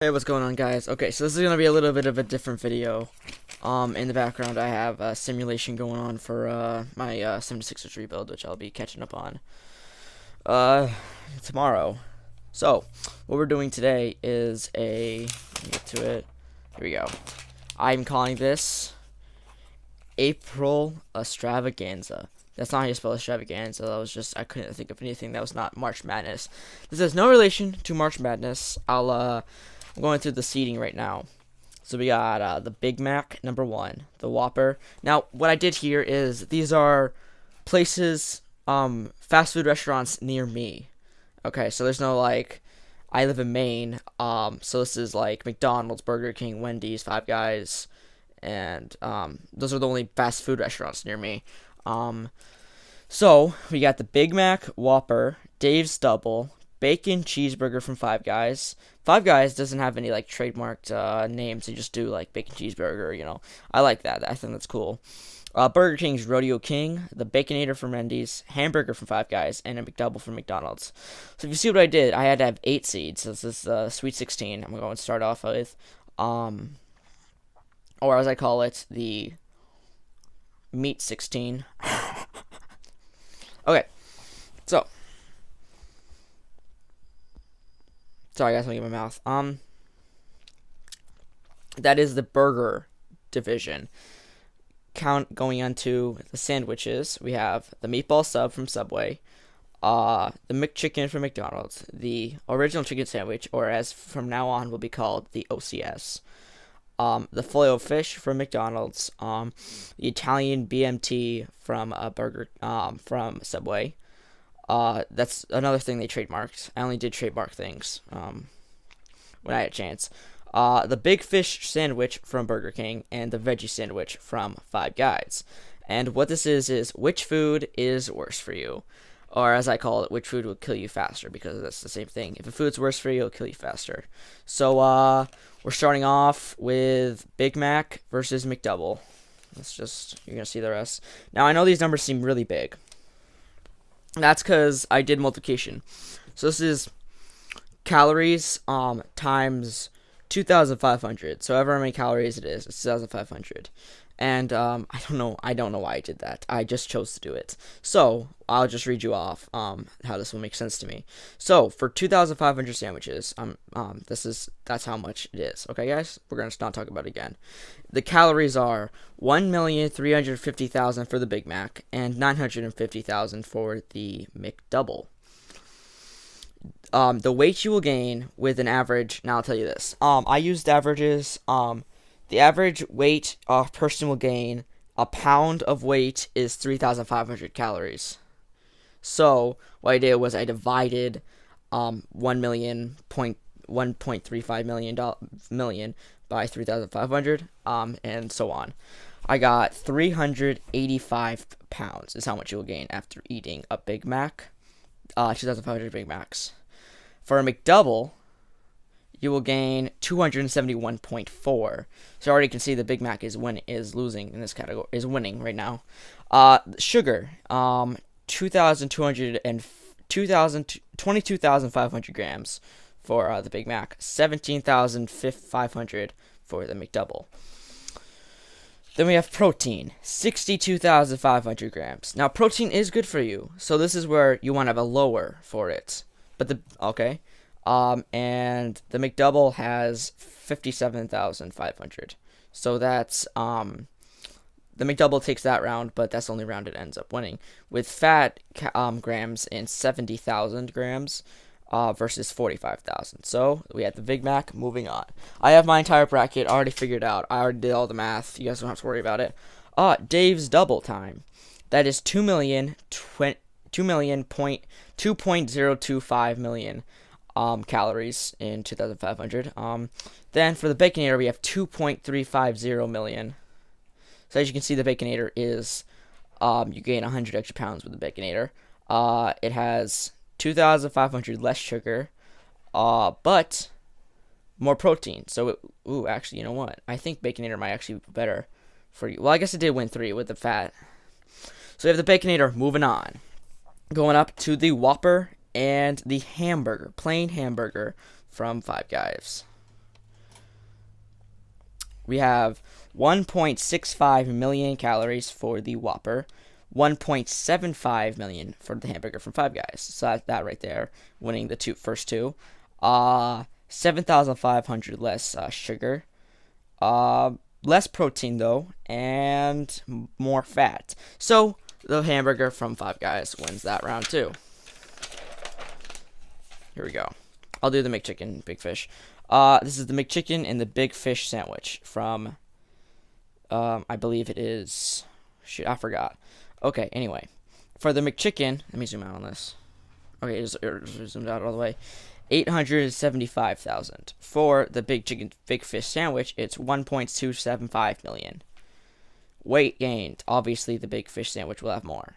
Hey, what's going on, guys? Okay, so this is gonna be a little bit of a different video. In the background, I have a simulation going on for my 76ers rebuild, which I'll be catching up on tomorrow. So, what we're doing today is let me get to it. Here we go. I'm calling this April astravaganza. That's not how you spell extravaganza. I couldn't think of anything that was not March Madness. This has no relation to March Madness. I'm going through the seating right now. So we got the Big Mac, #1, the Whopper. Now, what I did here is these are places, fast food restaurants near me. Okay, so there's no I live in Maine. So this is like McDonald's, Burger King, Wendy's, Five Guys, and those are the only fast food restaurants near me. So we got the Big Mac, Whopper, Dave's Double, Bacon Cheeseburger from Five Guys. Five Guys doesn't have any trademarked names. They just do Bacon Cheeseburger. I like that. I think that's cool. Burger King's Rodeo King, the Baconator from Wendy's, Hamburger from Five Guys, and a McDouble from McDonald's. So if you see what I did, I had to have 8 seeds. So this is Sweet 16. I'm going to start off with, or as I call it, the Meat 16. Okay, so sorry guys, let me get my mouth. That is the burger division. Going on to the sandwiches, we have the meatball sub from Subway, the McChicken from McDonald's, the original chicken sandwich, or as from now on will be called the OCS, the Filet-O-Fish from McDonald's, the Italian BMT from from Subway. That's another thing they trademarked. I only did trademark things when I had a chance. The Big Fish sandwich from Burger King, and the veggie sandwich from Five Guys. And what this is which food is worse for you? Or as I call it, which food will kill you faster, because that's the same thing. If a food's worse for you, it'll kill you faster. So we're starting off with Big Mac versus McDouble. You're going to see the rest. Now, I know these numbers seem really big. That's because I did multiplication. So this is calories times 2,500. So however many calories it is, it's 2,500. And I don't know why I did that. I just chose to do it. So I'll just read you off how this will make sense to me. So for 2,500 sandwiches, that's how much it is. Okay, guys, we're gonna not talk about it again. The calories are 1,350,000 for the Big Mac and 950,000 for the McDouble. The weight you will gain with an average. Now I'll tell you this. I used averages. The average weight a person will gain, a pound of weight is 3,500 calories. So what I did was I divided 1.35 million by 3,500 and so on. I got 385 pounds is how much you will gain after eating a Big Mac, 2,500 Big Macs. For a McDouble, you will gain 271.4. So I already can see the Big Mac is losing in this category, is winning right now. Sugar, 22,500 grams for the Big Mac, 17,500 for the McDouble. Then we have protein, 62,500 grams. Now protein is good for you, so this is where you want to have a lower for it. But and the McDouble has 57,500. So that's the McDouble takes that round, but that's the only round it ends up winning. With fat grams in 70,000 grams versus 45,000. So we have the Big Mac. Moving on. I have my entire bracket already figured out. I already did all the math. You guys don't have to worry about it. Dave's Double time. That is 2.025 million calories in 2,500. Then for the Baconator, we have 2.350 million. So as you can see, the Baconator is you gain 100 extra pounds with the Baconator. It has 2,500 less sugar, but more protein. So actually, you know what? I think Baconator might actually be better for you. Well, I guess it did win 3 with the fat. So we have the Baconator. Moving on, going up to the Whopper and the hamburger, plain hamburger from Five Guys. we have 1.65 million calories for the Whopper, 1.75 million for the hamburger from Five Guys. So that right there, winning the first two. 7,500 less sugar. Less protein though, and more fat. So the hamburger from Five Guys wins that round too. Here we go. I'll do the McChicken Big Fish. This is the McChicken and the Big Fish sandwich from, I believe it is, shoot, I forgot. Okay, anyway, for the McChicken, let me zoom out on this. Okay, it zoomed out all the way. 875,000. For the Big Fish sandwich, it's 1.275 million. Weight gained. Obviously, the Big Fish sandwich will have more.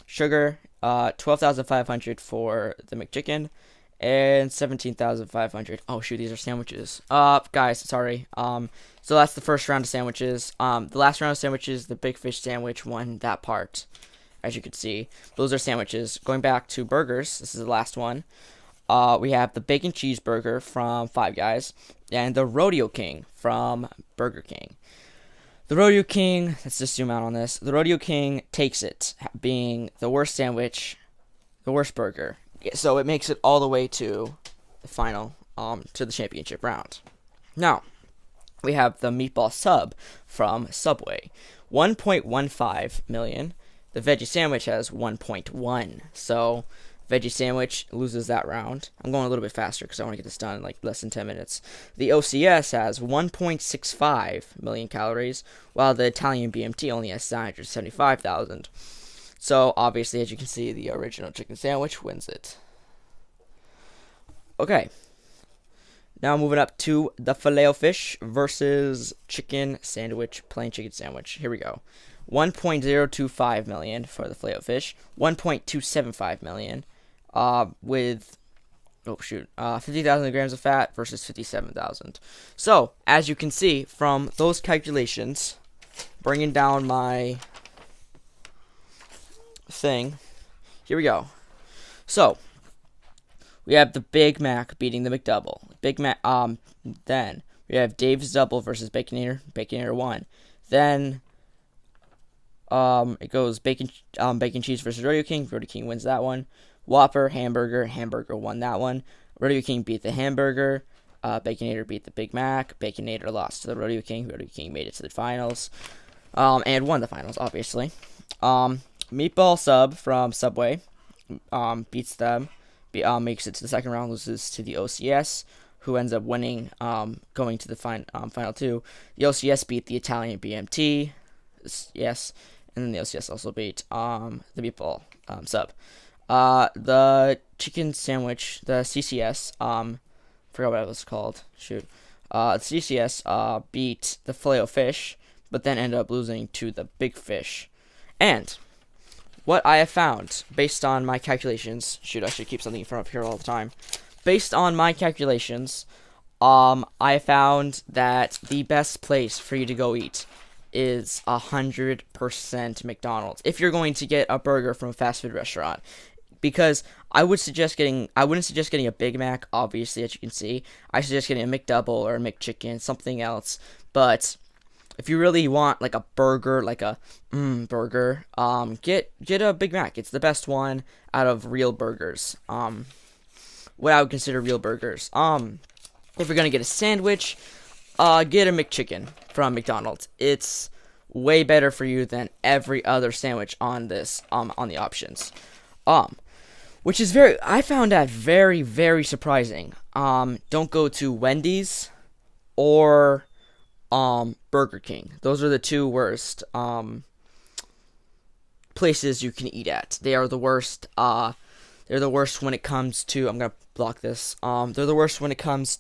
Sugar, 12,500 for the McChicken, and 17,500. Oh shoot, these are sandwiches. Guys, sorry. So that's the first round of sandwiches. The last round of sandwiches, the Big Fish sandwich won that part, as you can see. Those are sandwiches. Going back to burgers, this is the last one. We have the Bacon Cheeseburger from Five Guys and the Rodeo King from Burger King. The Rodeo King, let's just zoom out on this. The Rodeo King takes it, being the worst sandwich, the worst burger. So it makes it all the way to the final, to the championship round. Now, we have the Meatball Sub from Subway. 1.15 million. The Veggie Sandwich has 1.1. So Veggie Sandwich loses that round. I'm going a little bit faster because I want to get this done in like less than 10 minutes. The OCS has 1.65 million calories, while the Italian BMT only has 975,000. So obviously, as you can see, the original chicken sandwich wins it. Okay. Now moving up to the Filet-O-Fish versus chicken sandwich, plain chicken sandwich. Here we go. 1.025 million for the Filet-O-Fish, 1.275 million. With 50,000 grams of fat versus 57,000. So, as you can see from those calculations, bringing down my thing, here we go. So, we have the Big Mac beating the McDouble. Big Mac. Then we have Dave's Double versus Baconator. Baconator won. Then it goes bacon cheese versus Rodeo King. Rodeo King wins that one. Whopper, hamburger won that one. Rodeo King beat the hamburger. Baconator beat the Big Mac. Baconator lost to the Rodeo King. Rodeo King made it to the finals, and won the finals, obviously. Meatball Sub from Subway beats them. Makes it to the second round, loses to the OCS, who ends up winning, going to the final two. The OCS beat the Italian BMT, yes, and then the OCS also beat the Meatball Sub. The chicken sandwich, the CCS, forgot what it was called. Shoot. The CCS beat the Filet-O-Fish, but then ended up losing to the Big Fish. And what I have found, based on my calculations, shoot, I should keep something in front of here all the time. Based on my calculations, I found that the best place for you to go eat is 100% McDonald's. If you're going to get a burger from a fast food restaurant, because I wouldn't suggest getting a Big Mac, obviously, as you can see. I suggest getting a McDouble or a McChicken, something else. But if you really want like a burger, like a burger, get a Big Mac. It's the best one out of real burgers. What I would consider real burgers. If you're gonna get a sandwich, get a McChicken from McDonald's. It's way better for you than every other sandwich on this on the options. Which is I found that very, very surprising. Don't go to Wendy's or Burger King. Those are the two worst places you can eat at. They are the worst. They're the worst when it comes to. I'm gonna block this. They're the worst when it comes